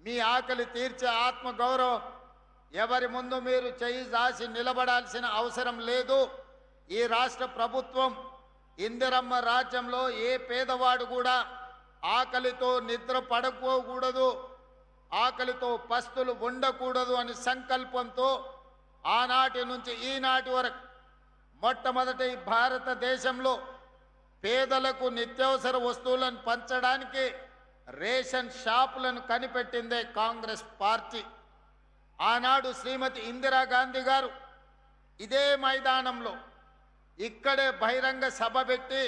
మీ ఆకలి తీర్చే ఆత్మగౌరవం ఎవరి ముందు మీరు చేయి దాసి నిలబడాల్సిన అవసరం లేదు. ఈ రాష్ట్ర ప్రభుత్వం ఇందిరమ్మ రాజ్యంలో ఏ పేదవాడు కూడా ఆకలితో నిద్ర పడకూడదు, ఆకలితో పస్తులు ఉండకూడదు అని సంకల్పంతో ఆనాటి నుంచి ఈనాటి వరకు మొట్టమొదటి భారతదేశంలో పేదలకు నిత్యావసర వస్తువులను పంచడానికి రేషన్ షాపులను కనిపెట్టిందే కాంగ్రెస్ పార్టీ. ఆనాడు శ్రీమతి ఇందిరాగాంధీ గారు ఇదే మైదానంలో ఇక్కడే బహిరంగ సభ పెట్టి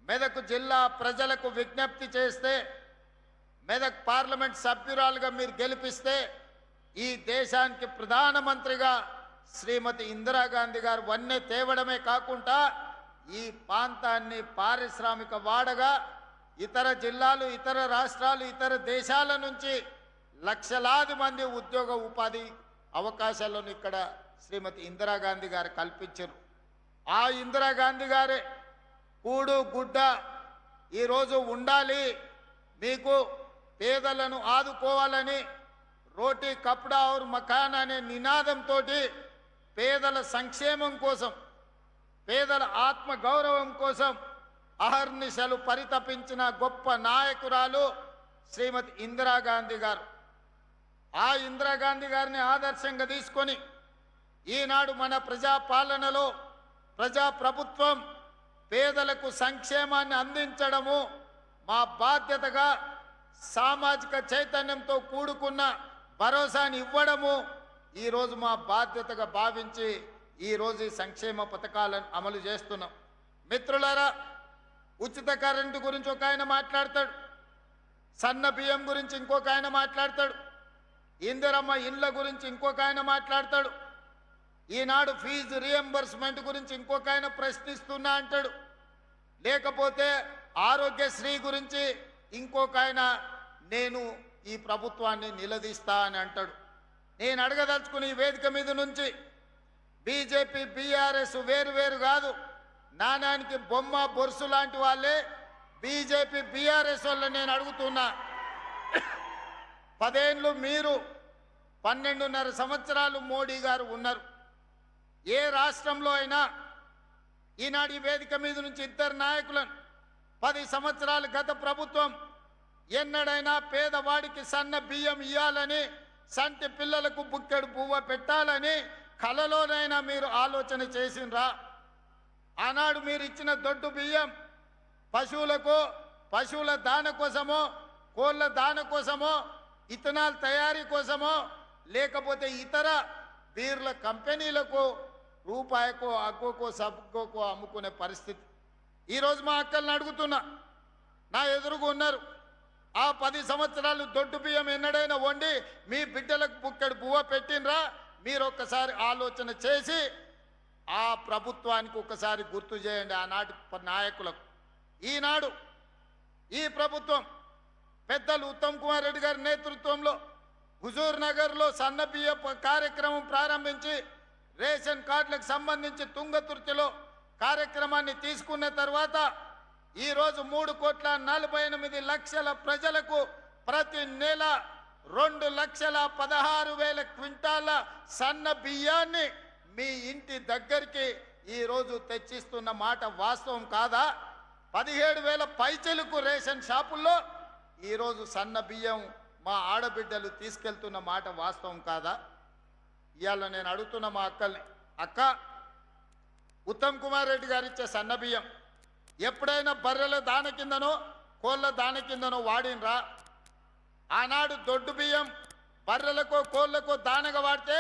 మెదక్ జిల్లా ప్రజలకు విజ్ఞప్తి చేస్తే, మెదక్ పార్లమెంట్ సభ్యురాలుగా మీరు గెలిపిస్తే ఈ దేశానికి ప్రధానమంత్రిగా శ్రీమతి ఇందిరాగాంధీ గారు వన్నె తేవడమే కాకుండా ఈ ప్రాంతాన్ని పారిశ్రామిక వాడగా ఇతర జిల్లాలు, ఇతర రాష్ట్రాలు, ఇతర దేశాల నుంచి లక్షలాది మంది ఉద్యోగ ఉపాధి అవకాశాలను ఇక్కడ శ్రీమతి ఇందిరాగాంధీ గారు కల్పించారు. ఆ ఇందిరాగాంధీ గారే కూడు గుడ్డ ఈరోజు ఉండాలి, మీకు పేదలను ఆదుకోవాలని రోటీ కప్డా ఔర్ మకాన్ అనే నినాదంతో పేదల సంక్షేమం కోసం, పేదల ఆత్మ గౌరవం కోసం అహర్నిశలు పరితపించిన గొప్ప నాయకురాలు శ్రీమతి ఇందిరాగాంధీ గారు. ఆ ఇందిరాగాంధీ గారిని ఆదర్శంగా తీసుకొని ఈనాడు మన ప్రజాపాలనలో ప్రజాప్రభుత్వం పేదలకు సంక్షేమాన్ని అందించడము మా బాధ్యతగా, సామాజిక చైతన్యంతో కూడుకున్న భరోసాని ఇవ్వడము ఈరోజు మా బాధ్యతగా భావించి ఈరోజు ఈ సంక్షేమ పథకాలను అమలు చేస్తున్నాం. మిత్రులారా, ఉచిత కరెంటు గురించి ఒక ఆయన మాట్లాడతాడు, సన్న బియ్యం గురించి ఇంకొక ఆయన మాట్లాడతాడు, ఇందిరమ్మ ఇండ్ల గురించి ఇంకొక ఆయన మాట్లాడతాడు, ఈనాడు ఫీజు రియంబర్స్మెంట్ గురించి ఇంకొక ఆయన ప్రశ్నిస్తున్నా అంటాడు, లేకపోతే ఆరోగ్యశ్రీ గురించి ఇంకొక ఆయన నేను ఈ ప్రభుత్వాన్ని నిలదీస్తా అని అంటాడు. నేను అడగదలుచుకుని ఈ వేదిక మీద నుంచి బీజేపీ బీఆర్ఎస్ వేరు వేరు కాదు, నాణానికి బొమ్మ బొరుసు లాంటి వాళ్ళే బీజేపీ బీఆర్ఎస్ వాళ్ళని నేను అడుగుతున్నా. 10 ఏళ్ళు మీరు, 12.5 సంవత్సరాలు మోడీ గారు ఉన్నారు. ఏ రాష్ట్రంలో అయినా ఈనాడు ఈ వేదిక మీద నుంచి ఇద్దరు నాయకులను 10 సంవత్సరాలు గత ప్రభుత్వం ఎన్నడైనా పేదవాడికి సన్న బియ్యం ఇవ్వాలని, సంటి పిల్లలకు బుక్కెడు పువ్వ పెట్టాలని కలలోనైనా మీరు ఆలోచన చేసిండ్రా? ఆనాడు మీరు ఇచ్చిన దొడ్డు బియ్యం పశువులకు, పశువుల దాన కోసమో, కోళ్ళ దాన కోసమో, ఇథనాల్ తయారీ కోసమో, లేకపోతే ఇతర బీర్ల కంపెనీలకు రూపాయకో అగ్గోకో సబ్బుకో అమ్ముకునే పరిస్థితి. ఈరోజు మా అక్కల్ని అడుగుతున్నా, నా ఎదురుగా ఉన్నారు, ఆ 10 సంవత్సరాలు దొడ్డు బియ్యం ఎన్నడైనా వండి మీ బిడ్డలకు బుక్కెడు పువ్వ పెట్టినరా? మీరు ఒక్కసారి ఆలోచన చేసి ఆ ప్రభుత్వానికి ఒకసారి గుర్తు చేయండి, ఆనాటి నాయకులకు. ఈనాడు ఈ ప్రభుత్వం పెద్దలు ఉత్తమ్ కుమార్ రెడ్డి గారి నేతృత్వంలో హుజూర్ నగర్లో సన్న బియ్య కార్యక్రమం ప్రారంభించి రేషన్ కార్డులకు సంబంధించి తుంగతుర్తిలో కార్యక్రమాన్ని తీసుకున్న తర్వాత ఈరోజు 3,48,00,000 ప్రజలకు ప్రతి నెల 2,16,000 క్వింటాల సన్న బియ్యాన్ని మీ ఇంటి దగ్గరికి ఈరోజు తెచ్చిస్తున్న మాట వాస్తవం కాదా? 17,000 పైచలకు రేషన్ షాపుల్లో ఈరోజు సన్న బియ్యం మా ఆడబిడ్డలు తీసుకెళ్తున్న మాట వాస్తవం కాదా? ఇవాళ నేను అడుగుతున్న మా అక్కల్ని, అక్క, ఉత్తమ్ కుమార్ రెడ్డి గారు ఇచ్చే సన్న బియ్యం ఎప్పుడైనా బర్రెల దాన కిందనో కోళ్ళ దాన కిందనో వాడినరా? ఆనాడు దొడ్డు బియ్యం బర్రెలకో కోళ్ళకో దానగా వాడితే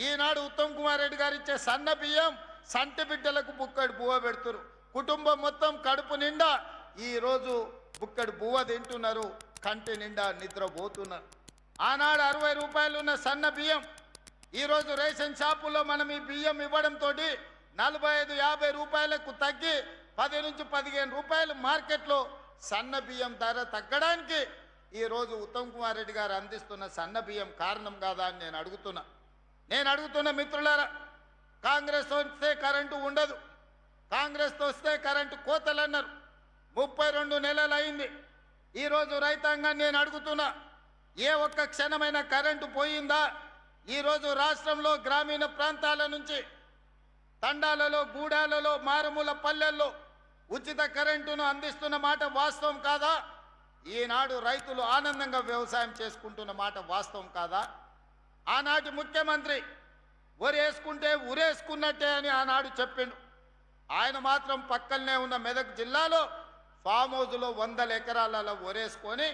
ఈనాడు ఉత్తమ్ కుమార్ రెడ్డి గారు ఇచ్చే సన్న బియ్యం సంటి బిడ్డలకు బుక్కడి బువ్వ పెడుతురు. కుటుంబం మొత్తం కడుపు నిండా ఈరోజు బుక్కడి బువ్వ తింటున్నారు, కంటి నిండా నిద్రపోతున్నారు. ఆనాడు 60 రూపాయలు ఉన్న సన్న బియ్యం ఈరోజు రేషన్ షాపుల్లో మనం ఈ బియ్యం ఇవ్వడంతో 45-50 రూపాయలకు తగ్గి 10 నుంచి 15 రూపాయలు మార్కెట్లో సన్న బియ్యం ధర తగ్గడానికి ఈరోజు ఉత్తమ్ కుమార్ రెడ్డి గారు అందిస్తున్న సన్న బియ్యం కారణం కాదా అని నేను అడుగుతున్న మిత్రులారా, కాంగ్రెస్ వస్తే కరెంటు ఉండదు, కాంగ్రెస్తో వస్తే కరెంటు కోతలు అన్నారు. 32 నెలలు అయింది. ఈరోజు రైతాంగాన్ని నేను అడుగుతున్నా, ఏ ఒక్క క్షణమైన కరెంటు పోయిందా? ఈరోజు రాష్ట్రంలో గ్రామీణ ప్రాంతాల నుంచి తండాలలో, గూడాలలో, మారుమూల పల్లెల్లో ఉచిత కరెంటును అందిస్తున్న మాట వాస్తవం కాదా? ఈనాడు రైతులు ఆనందంగా వ్యవసాయం చేసుకుంటున్న మాట వాస్తవం కాదా? ఆనాటి ముఖ్యమంత్రి ఒరేసుకుంటే ఉరేసుకున్నట్టే అని ఆనాడు చెప్పిండు. ఆయన మాత్రం పక్కనే ఉన్న మెదక్ జిల్లాలో ఫామ్ హౌస్లో 100 ఎకరాలలో ఒరేసుకొని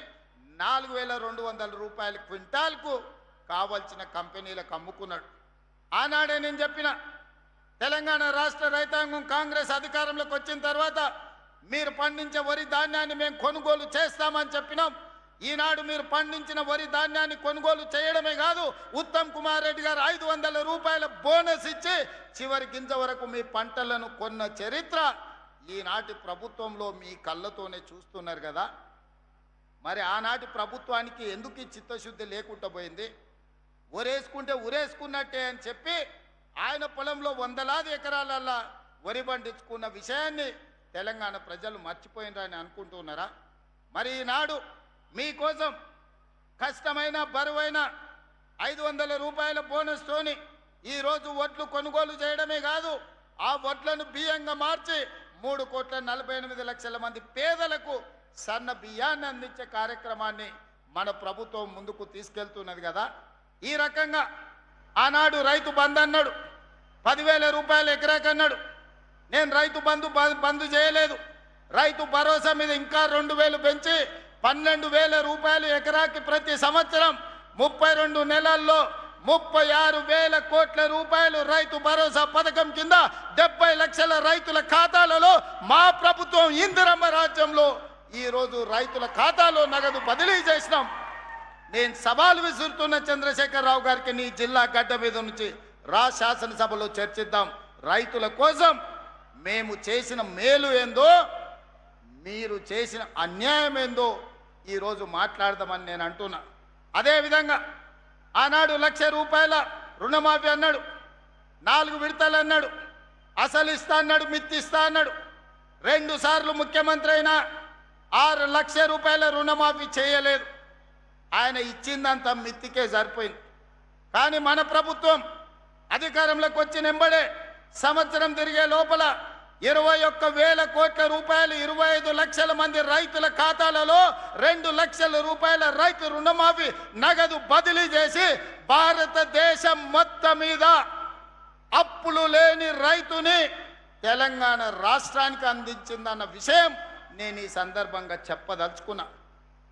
4200 రూపాయల క్వింటాల్కు కావలసిన కంపెనీలకు అమ్ముకున్నాడు. ఆనాడే నేను చెప్పిన, తెలంగాణ రాష్ట్ర రైతాంగం కాంగ్రెస్ అధికారంలోకి వచ్చిన తర్వాత మీరు పండించే వరి ధాన్యాన్ని మేము కొనుగోలు చేస్తామని చెప్పినాం. ఈనాడు మీరు పండించిన వరి ధాన్యాన్ని కొనుగోలు చేయడమే కాదు, ఉత్తమ్ కుమార్ రెడ్డి గారు 500 రూపాయల బోనస్ ఇచ్చి చివరి గింజ వరకు మీ పంటలను కొన్న చరిత్ర ఈనాటి ప్రభుత్వంలో మీ కళ్ళతోనే చూస్తున్నారు కదా. మరి ఆనాటి ప్రభుత్వానికి ఎందుకు ఈ చిత్తశుద్ధి లేకుండా పోయింది? ఒరేసుకుంటే ఉరేసుకున్నట్టే అని చెప్పి ఆయన పొలంలో 100 ఎకరాలల్లా వరి పండించుకున్న విషయాన్ని తెలంగాణ ప్రజలు మర్చిపోయినారని అనుకుంటున్నారా? మరి ఈనాడు మీకోసం కష్టమైన బరువైన 500 రూపాయల బోనస్తోని ఈరోజు వడ్లు కొనుగోలు చేయడమే కాదు, ఆ వడ్లను బియ్యంగా మార్చి 3,48,00,000 మంది పేదలకు సన్న బియ్యాన్ని అందించే కార్యక్రమాన్ని మన ప్రభుత్వం ముందుకు తీసుకెళ్తున్నది కదా. ఈ రకంగా ఆనాడు రైతు బంధు అన్నాడు, 10,000 రూపాయలు ఎకరాకన్నాడు. నేను రైతు బంధు చేయలేదు, రైతు భరోసా మీద ఇంకా 2,000 పెంచి 12,000 రూపాయలు ఎకరాకి ప్రతి సంవత్సరం 32 నెలల్లో 36,000 కోట్ల రూపాయలు రైతు భరోసా పథకం కింద 70 లక్షల రైతుల ఖాతాలలో మా ప్రభుత్వం ఇందిరమ్మ రాజ్యంలో ఈరోజు రైతుల ఖాతాలో నగదు బదిలీ చేసినాం. నేను సవాలు విసురుతున్న చంద్రశేఖరరావు గారికి, నీ జిల్లా గడ్డ మీద నుంచి రా, శాసనసభలో చర్చిద్దాం. రైతుల కోసం మేము చేసిన మేలు ఏందో, మీరు చేసిన అన్యాయం ఏందో ఈరోజు మాట్లాడదామని నేను అంటున్నా. అదేవిధంగా ఆనాడు 1,00,000 రూపాయల రుణమాఫీ అన్నాడు, 4 విడతలు అన్నాడు, అసలు ఇస్తా అన్నాడు, మిత్తి ఇస్తా అన్నాడు. 2 సార్లు ముఖ్యమంత్రి అయినా 6 లక్షల రూపాయల రుణమాఫీ చేయలేదు. ఆయన ఇచ్చిందంతా మిత్తికే సరిపోయింది. కానీ మన ప్రభుత్వం అధికారంలోకి వచ్చిన వెంబడే సంవత్సరం తిరిగే లోపల 21,000 కోట్ల రూపాయలు 25 లక్షల మంది రైతుల ఖాతాలలో 2 లక్షల రూపాయల రైతు రుణమాఫీ నగదు బదిలీ చేసి భారతదేశం మొత్తం మీద అప్పులు లేని రైతుని తెలంగాణ రాష్ట్రానికి అందించిందన్న విషయం నేను ఈ సందర్భంగా చెప్పదలుచుకున్నా.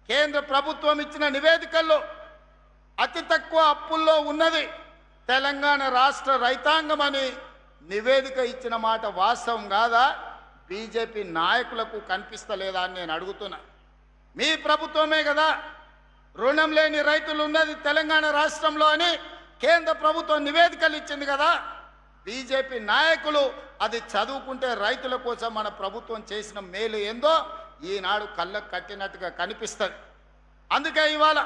కేంద్ర ప్రభుత్వం ఇచ్చిన నివేదికల్లో అతి తక్కువ అప్పుల్లో ఉన్నది తెలంగాణ రాష్ట్ర రైతాంగం అని నివేదిక ఇచ్చిన మాట వాస్తవం కాదా? బీజేపీ నాయకులకు కనిపిస్తలేదా అని నేను అడుగుతున్నా. మీ ప్రభుత్వమే కదా రుణం లేని రైతులు ఉన్నది తెలంగాణ రాష్ట్రంలో అని కేంద్ర ప్రభుత్వం నివేదికలు ఇచ్చింది కదా. బీజేపీ నాయకులు అది చదువుకుంటే రైతుల కోసం మన ప్రభుత్వం చేసిన మేలు ఏందో ఈనాడు కళ్ళకు కట్టినట్టుగా కనిపిస్తుంది. అందుకే ఇవాళ